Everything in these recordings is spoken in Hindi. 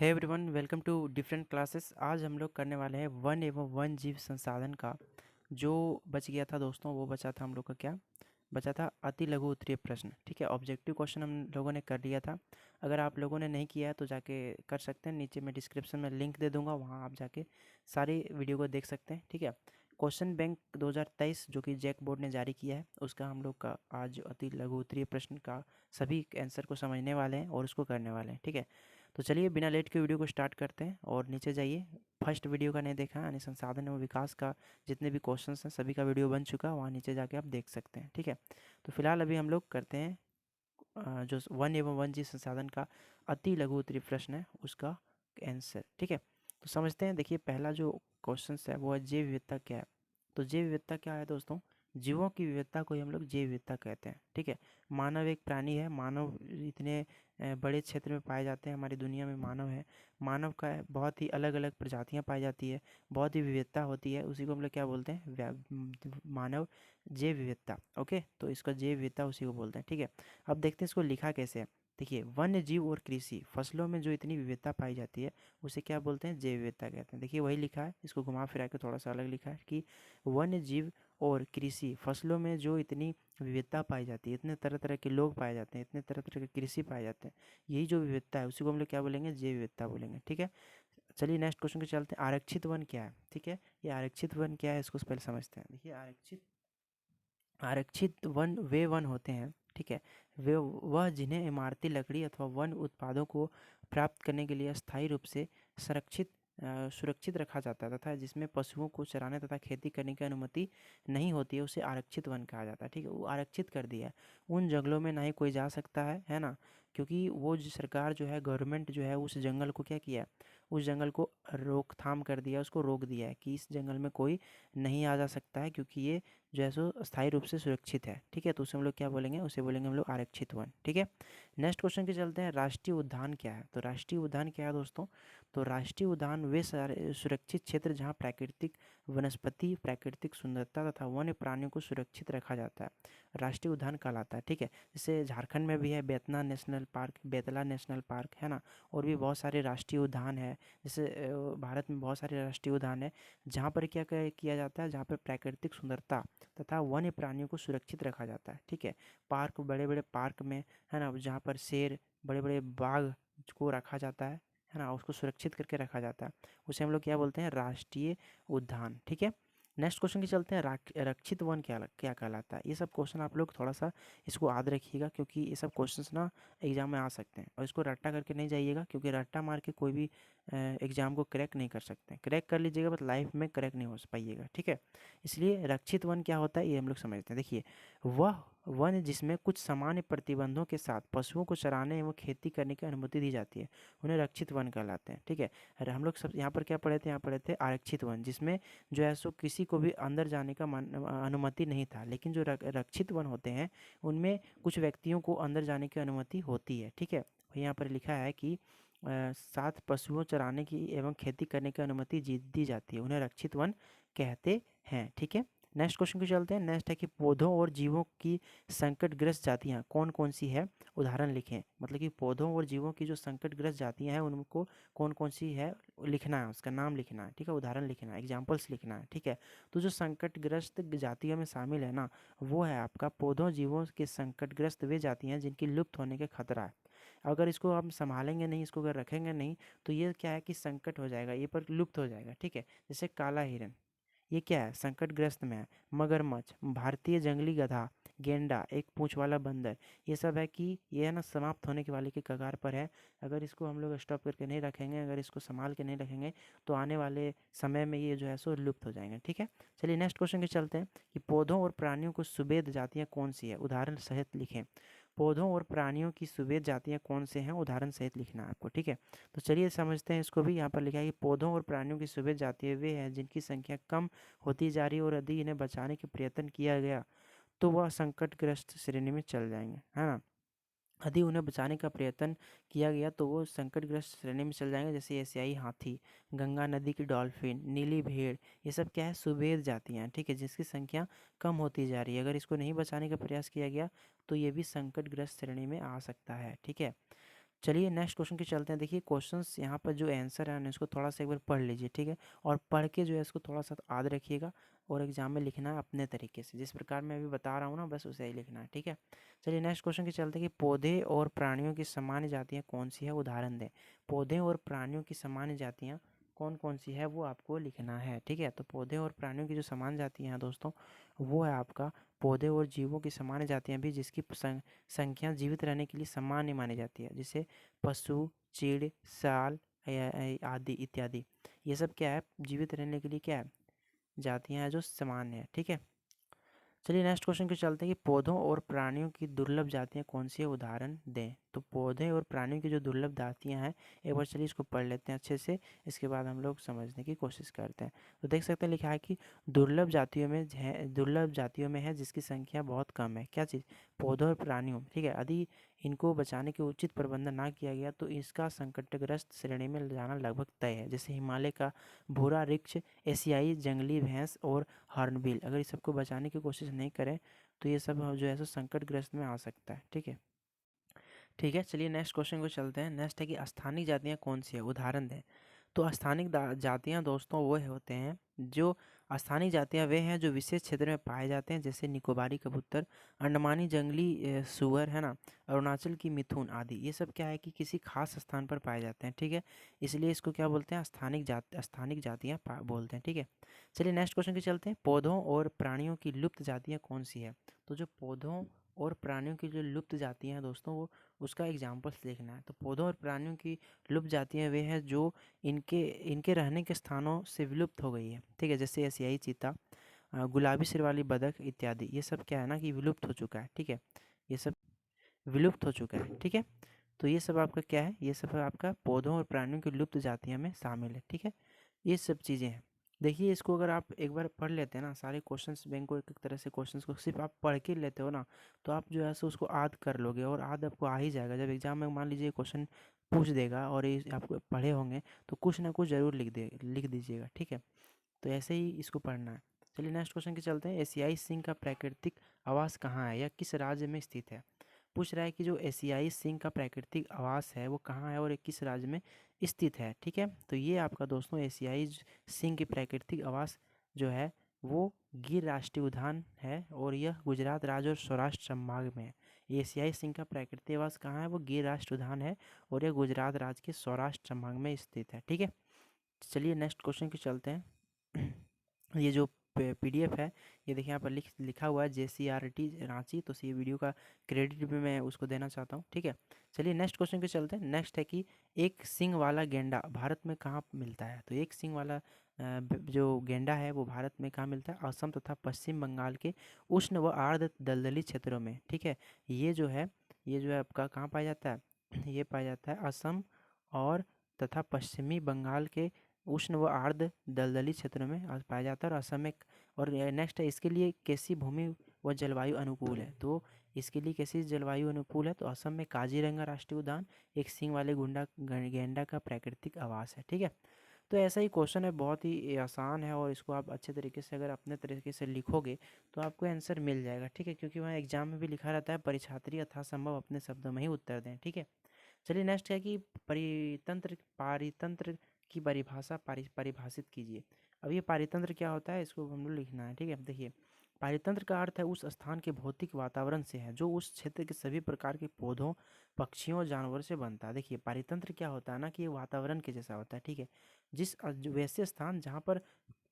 Hey everyone, welcome to different classes. आज हम लोग करने वाले हैं वन एवं वन जीव संसाधन का जो बच गया था दोस्तों। वो बचा था हम लोग का क्या बचा था, अति लघु उत्तरीय प्रश्न। ठीक है, ऑब्जेक्टिव क्वेश्चन हम लोगों ने कर लिया था। अगर आप लोगों ने नहीं किया है तो जाके कर सकते हैं, नीचे मैं डिस्क्रिप्शन में लिंक दे दूंगा, वहाँ आप जाके सारी वीडियो को देख सकते हैं। ठीक है, क्वेश्चन बैंक 2023 जो कि जैक बोर्ड ने जारी किया है, उसका हम लोग का आज अति लघु उत्तरीय प्रश्न का सभी आंसर को समझने वाले हैं और उसको करने वाले हैं। ठीक है, तो चलिए बिना लेट के वीडियो को स्टार्ट करते हैं और नीचे जाइए। फर्स्ट वीडियो का नहीं देखा यानी संसाधन एवं विकास का जितने भी क्वेश्चंस हैं सभी का वीडियो बन चुका है, वहाँ नीचे जाके आप देख सकते हैं। ठीक है, तो फिलहाल अभी हम लोग करते हैं जो वन एवं वन जी संसाधन का अति लघु उत्तरीय प्रश्न है उसका आंसर। ठीक है, तो समझते हैं। देखिए, पहला जो क्वेश्चन है वो है जैव विविधता क्या है। तो जैव विविधता क्या है दोस्तों? जीवों की विविधता को ही हम लोग जैव विविधता कहते हैं। ठीक है, मानव एक प्राणी है। मानव इतने बड़े क्षेत्र में पाए जाते हैं, हमारी दुनिया में मानव है। मानव का बहुत ही अलग अलग प्रजातियां पाई जाती है, बहुत ही विविधता होती है। उसी को हम लोग क्या बोलते हैं? मानव जैव विविधता। ओके, तो इसका जैव विविधता उसी को बोलते हैं। ठीक है, अब देखते हैं इसको लिखा कैसे है। देखिए, वन्य जीव और कृषि फसलों में जो इतनी विविधता पाई जाती है उसे क्या बोलते हैं? जैव विविधता कहते हैं। देखिए, वही लिखा है, इसको घुमा फिरा के थोड़ा सा अलग लिखा है कि वन्य जीव और कृषि फसलों में जो इतनी विविधता पाई जाती है, इतने तरह तरह के लोग पाए जाते हैं, इतने तरह तरह के कृषि पाए जाते हैं, यही जो विविधता है उसी को हम लोग क्या बोलेंगे? जैव विविधता बोलेंगे। ठीक है, चलिए नेक्स्ट क्वेश्चन के चलते हैं। आरक्षित वन क्या है? ठीक है, ये आरक्षित वन क्या है इसको पहले समझते हैं। देखिए, आरक्षित आरक्षित वन वे वन होते हैं। ठीक है, वे वह जिन्हें इमारती लकड़ी अथवा वन उत्पादों को प्राप्त करने के लिए अस्थायी रूप से सुरक्षित रखा जाता है तथा जिसमें पशुओं को चराने तथा खेती करने की अनुमति नहीं होती है, उसे आरक्षित वन कहा जाता है। ठीक है, वो आरक्षित कर दिया है। उन जंगलों में ना ही कोई जा सकता है ना, क्योंकि वो जो सरकार जो है, गवर्नमेंट जो है, उस जंगल को क्या किया है? उस जंगल को रोकथाम कर दिया, उसको रोक दिया है कि इस जंगल में कोई नहीं आ जा सकता है, क्योंकि ये जो है सो स्थायी रूप से सुरक्षित है। ठीक है, तो उसे हम लोग क्या बोलेंगे? उसे बोलेंगे हम लोग आरक्षित वन। ठीक है, नेक्स्ट क्वेश्चन के चलते हैं। राष्ट्रीय उद्यान क्या है? तो राष्ट्रीय उद्यान क्या है दोस्तों? तो राष्ट्रीय उद्यान वे सारे सुरक्षित क्षेत्र जहाँ प्राकृतिक वनस्पति, प्राकृतिक सुंदरता तथा वन्य प्राणियों को सुरक्षित रखा जाता है, राष्ट्रीय उद्यान कहलाता है। ठीक है, जैसे झारखंड में भी है Betla national park, Betla national park है ना, और भी बहुत सारे राष्ट्रीय उद्यान है। जैसे भारत में बहुत सारे राष्ट्रीय उद्यान है जहाँ पर क्या किया जाता है, जहाँ पर प्राकृतिक सुंदरता तथा वन्य प्राणियों को सुरक्षित रखा जाता है। ठीक है, पार्क, बड़े बड़े पार्क में है ना, जहाँ पर शेर, बड़े बड़े बाघ को रखा जाता है ना, उसको सुरक्षित करके रखा जाता है, उसे हम लोग क्या बोलते हैं? राष्ट्रीय उद्यान। ठीक है, नेक्स्ट क्वेश्चन की चलते हैं। रक्षित वन क्या क्या कहलाता है? ये सब क्वेश्चन आप लोग थोड़ा सा इसको याद रखिएगा, क्योंकि ये सब क्वेश्चंस ना एग्जाम में आ सकते हैं, और इसको रट्टा करके नहीं जाइएगा, क्योंकि रट्टा मार के कोई भी एग्जाम को क्रैक नहीं कर सकते। क्रैक कर लीजिएगा बट लाइफ में क्रैक नहीं हो पाइएगा। ठीक है, इसलिए रक्षित वन क्या होता है ये हम लोग समझते हैं। देखिए, वह वन जिसमें कुछ सामान्य प्रतिबंधों के साथ पशुओं को चराने एवं खेती करने की अनुमति दी जाती है, उन्हें रक्षित वन कहलाते हैं। ठीक है, अरे हम लोग सब यहाँ पर क्या पढ़े थे? यहाँ पढ़े थे आरक्षित वन, जिसमें जो है सो किसी को भी अंदर जाने का अनुमति नहीं था। लेकिन जो रक्षित वन होते हैं उनमें कुछ व्यक्तियों को अंदर जाने की अनुमति होती है। ठीक है, यहाँ पर लिखा है कि साथ पशुओं चराने की एवं खेती करने की अनुमति दी जाती है, उन्हें रक्षित वन कहते हैं। ठीक है, नेक्स्ट क्वेश्चन को चलते हैं। नेक्स्ट है कि पौधों और जीवों की संकटग्रस्त जातियां कौन कौन सी है? उदाहरण लिखें। मतलब कि पौधों और जीवों की जो संकटग्रस्त जातियां हैं उनको कौन कौन सी है लिखना है, उसका नाम लिखना है। ठीक है, उदाहरण लिखना है, एग्जाम्पल्स लिखना है। ठीक है, तो जो संकटग्रस्त जातियों में शामिल है ना, वो है आपका पौधों जीवों के संकटग्रस्त वे जातियाँ हैं जिनकी लुप्त होने का खतरा है। अगर इसको हम संभालेंगे नहीं, इसको अगर रखेंगे नहीं, तो ये क्या है कि संकट हो जाएगा, ये पर लुप्त हो जाएगा। ठीक है, जैसे काला हिरन, ये क्या है? संकटग्रस्त में है। मगरमच्छ, भारतीय जंगली गधा, गेंडा, एक पूंछ वाला बंदर, ये सब है कि ये है ना समाप्त होने के वाले के कगार पर है। अगर इसको हम लोग स्टॉप करके नहीं रखेंगे, अगर इसको संभाल के नहीं रखेंगे, तो आने वाले समय में ये जो है सो लुप्त हो जाएंगे। ठीक है, चलिए नेक्स्ट क्वेश्चन के चलते हैं कि पौधों और प्राणियों को सुभेद जातियाँ कौन सी है? उदाहरण सहित लिखें। पौधों और प्राणियों की सुभेद जातियाँ कौन से हैं? उदाहरण सहित लिखना है आपको। ठीक है, तो चलिए समझते हैं इसको भी। यहाँ पर लिखा है कि पौधों और प्राणियों की सुभेद जातियाँ वे हैं जिनकी संख्या कम होती जा रही है, और यदि इन्हें बचाने के प्रयत्न किया गया तो वह संकटग्रस्त श्रेणी में चल जाएंगे, है ना। यदि उन्हें बचाने का प्रयत्न किया गया तो वो संकटग्रस्त श्रेणी में चल जाएंगे, जैसे एशियाई हाथी, गंगा नदी की डॉल्फिन, नीली भेड़, ये सब क्या है? सुभेद जातियाँ हैं। ठीक है, जिसकी संख्या कम होती जा रही है। अगर इसको नहीं बचाने का प्रयास किया गया तो ये भी संकटग्रस्त श्रेणी में आ सकता है। ठीक है, चलिए नेक्स्ट क्वेश्चन की चलते हैं। देखिए क्वेश्चंस यहाँ पर जो आंसर है ना इसको थोड़ा सा एक बार पढ़ लीजिए, ठीक है, और पढ़ के जो है इसको थोड़ा सा याद रखिएगा और एग्जाम में लिखना है अपने तरीके से, जिस प्रकार मैं अभी बता रहा हूँ ना बस उसे ही लिखना है, ठीक है। चलिए नेक्स्ट क्वेश्चन की चलते हैं कि पौधे और प्राणियों की सामान्य जातियाँ कौन सी है, उदाहरण दें। पौधे और प्राणियों की सामान्य जातियाँ कौन कौन सी है वो आपको लिखना है, ठीक है। तो पौधे और प्राणियों की जो सामान्य जातियाँ हैं दोस्तों वो है आपका पौधे और जीवों की सामान्य जातियाँ भी जिसकी संख्या जीवित रहने के लिए सामान्य मानी जाती है, जिसे पशु, चीड़, साल आदि इत्यादि। ये सब क्या है, जीवित रहने के लिए क्या है, जातियाँ हैं जो सामान्य है, ठीक है। चलिए नेक्स्ट क्वेश्चन के चलते हैं कि पौधों और प्राणियों की दुर्लभ जातियाँ कौन सी है, उदाहरण दें। तो पौधे और प्राणियों की जो दुर्लभ जातियाँ हैं एक बार चलिए इसको पढ़ लेते हैं अच्छे से, इसके बाद हम लोग समझने की कोशिश करते हैं। तो देख सकते हैं लिखा है कि दुर्लभ जातियों में है जिसकी संख्या बहुत कम है, क्या चीज़, पौधों और प्राणियों, ठीक है। यदि इनको बचाने के उचित प्रबंधन ना किया गया तो इसका संकटग्रस्त श्रेणी में जाना लगभग तय है, जैसे हिमालय का भूरा वृक्ष, एशियाई जंगली भैंस और हॉर्नबिल। अगर इस सबको बचाने की कोशिश नहीं करें तो ये सब जो है सो संकटग्रस्त में आ सकता है, ठीक है। ठीक है, चलिए नेक्स्ट क्वेश्चन को चलते हैं। नेक्स्ट है कि स्थानिक जातियाँ कौन सी है, उदाहरण दें। तो स्थानिक जातियाँ दोस्तों वो होते हैं जो स्थानिक जातियाँ वे हैं जो विशेष क्षेत्र में पाए जाते हैं, जैसे निकोबारी कबूतर, अंडमानी जंगली सूअर है ना, अरुणाचल की मिथुन आदि। ये सब क्या है कि किसी खास स्थान पर पाए जाते हैं, ठीक है। इसलिए इसको क्या बोलते हैं, स्थानिक जातियाँ बोलते हैं, ठीक है। चलिए नेक्स्ट क्वेश्चन की चलते हैं। पौधों और प्राणियों की लुप्त जातियाँ कौन सी है। तो जो पौधों और प्राणियों की जो लुप्त जातियाँ हैं दोस्तों वो उसका एग्जाम्पल्स देखना है। तो पौधों और प्राणियों की लुप्त जातियाँ वे हैं जो इनके इनके रहने के स्थानों से विलुप्त हो गई है, ठीक है, जैसे एशियाई चीता, गुलाबी सिर वाली बतख इत्यादि। ये सब क्या है ना कि विलुप्त हो चुका है, ठीक है, ये सब विलुप्त हो चुका है, ठीक है। तो ये सब आपका क्या है, ये सब आपका पौधों और प्राणियों की लुप्त जातियों में शामिल है, ठीक है। ये सब चीज़ें हैं। देखिए इसको अगर आप एक बार पढ़ लेते हैं ना सारे क्वेश्चंस बैंक को, एक एक तरह से क्वेश्चंस को सिर्फ आप पढ़ के लेते हो ना तो आप जो है सो उसको याद कर लोगे और याद आपको आ ही जाएगा। जब एग्जाम में मान लीजिए क्वेश्चन पूछ देगा और ये आप पढ़े होंगे तो कुछ ना कुछ ज़रूर लिख दीजिएगा, ठीक है। तो ऐसे ही इसको पढ़ना है। चलिए नेक्स्ट क्वेश्चन की चलते हैं। एशियाई सिंह का प्राकृतिक आवास कहाँ है या किस राज्य में स्थित है। पूछ रहा है कि जो एशियाई सिंह का प्राकृतिक आवास है वो कहाँ है और किस राज्य में स्थित है, ठीक है। तो ये आपका दोस्तों एशियाई सिंह की प्राकृतिक आवास जो है वो गिर राष्ट्रीय उद्यान है और यह गुजरात राज्य और सौराष्ट्र संभाग में है। एशियाई सिंह का प्राकृतिक आवास कहाँ है, वो गिर राष्ट्रीय उद्यान है और यह गुजरात राज्य के सौराष्ट्र संभाग में स्थित है, ठीक है। चलिए नेक्स्ट क्वेश्चन की चलते हैं। ये जो पीडीएफ है ये देखिए यहाँ पर लिखा हुआ है JCRT रांची, तो ये वीडियो का क्रेडिट भी मैं उसको देना चाहता हूँ, ठीक है। चलिए नेक्स्ट क्वेश्चन पे चलते हैं। नेक्स्ट है कि एक सींग वाला गेंडा भारत में कहाँ मिलता है। तो एक सींग वाला जो गेंडा है वो भारत में कहाँ मिलता है, असम तथा पश्चिम बंगाल के उष्ण व आर्द्र दलदली क्षेत्रों में, ठीक है। ये जो है आपका कहाँ पाया जाता है, ये पाया जाता है असम और तथा पश्चिमी बंगाल के उष्ण व आर्द्र दलदली क्षेत्रों में पाया जाता है और असम में। और नेक्स्ट है इसके लिए कैसी भूमि व जलवायु अनुकूल है। तो इसके लिए कैसी जलवायु अनुकूल है, तो असम में काजीरंगा राष्ट्रीय उद्यान एक सींग वाले गेंडा का प्राकृतिक आवास है, ठीक है। तो ऐसा ही क्वेश्चन है, बहुत ही आसान है और इसको आप अच्छे तरीके से अगर अपने तरीके से लिखोगे तो आपको आंसर मिल जाएगा, ठीक है, क्योंकि वहाँ एग्जाम में भी लिखा रहता है परीक्षार्थी यथासंभव अपने शब्दों में ही उत्तर दें, ठीक है। चलिए नेक्स्ट है कि पारितंत्र की परिभाषा परिभाषित कीजिए। अब ये पारितंत्र क्या होता है इसको हम लोग लिखना है, ठीक है। देखिए पारितंत्र का अर्थ है उस स्थान के भौतिक वातावरण से है जो उस क्षेत्र के सभी प्रकार के पौधों, पक्षियों, जानवरों से बनता है। देखिए पारितंत्र क्या होता है ना कि ये वातावरण के जैसा होता है, ठीक है। जो वैसे स्थान जहाँ पर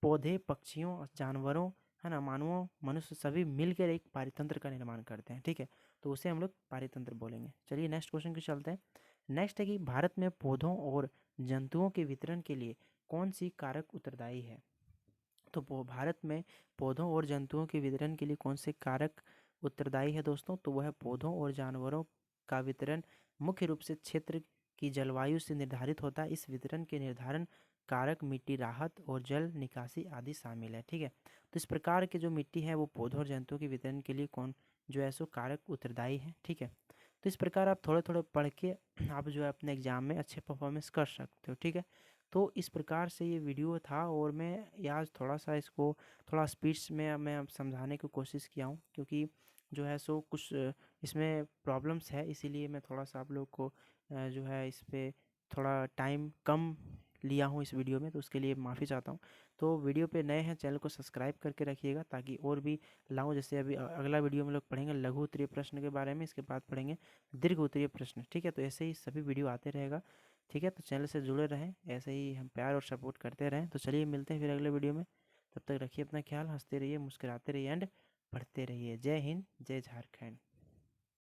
पौधे, पक्षियों, जानवरों है ना, मानवों, मनुष्य सभी मिलकर एक पारितंत्र का निर्माण करते हैं, ठीक है। तो उसे हम लोग पारितंत्र बोलेंगे। चलिए नेक्स्ट क्वेश्चन की चलते हैं। नेक्स्ट है कि भारत में पौधों और जंतुओं के वितरण के लिए कौन सी कारक उत्तरदायी है। तो भारत में पौधों और जंतुओं के वितरण के लिए कौन से कारक उत्तरदायी है दोस्तों, तो वह पौधों और जानवरों का वितरण मुख्य रूप से क्षेत्र की जलवायु से निर्धारित होता है। इस वितरण के निर्धारण कारक मिट्टी राहत और जल निकासी आदि शामिल है, ठीक है। तो इस प्रकार के जो मिट्टी है वो पौधों और जंतुओं के वितरण के लिए कौन जो है सो कारक उत्तरदायी है, ठीक है। तो इस प्रकार आप थोड़े थोड़े पढ़ के आप जो है अपने एग्जाम में अच्छे परफॉर्मेंस कर सकते हो, ठीक है। तो इस प्रकार से ये वीडियो था और मैं आज थोड़ा सा इसको थोड़ा स्पीड्स में मैं अब समझाने की कोशिश किया हूँ, क्योंकि जो है सो कुछ इसमें प्रॉब्लम्स है, इसीलिए मैं थोड़ा सा आप लोग को जो है इस पे थोड़ा टाइम कम लिया हूँ इस वीडियो में, तो उसके लिए माफ़ी चाहता हूँ। तो वीडियो पे नए हैं, चैनल को सब्सक्राइब करके रखिएगा ताकि और भी लाऊं। जैसे अभी अगला वीडियो में लोग पढ़ेंगे लघु उत्तरीय प्रश्न के बारे में, इसके बाद पढ़ेंगे दीर्घ उत्तरीय प्रश्न, ठीक है। तो ऐसे ही सभी वीडियो आते रहेगा, ठीक है। तो चैनल से जुड़े रहें, ऐसे ही हम प्यार और सपोर्ट करते रहें। तो चलिए मिलते हैं फिर अगले वीडियो में। तब तक रखिए अपना ख्याल, हंसते रहिए, मुस्कुराते रहिए एंड पढ़ते रहिए। जय हिंद, जय झारखंड।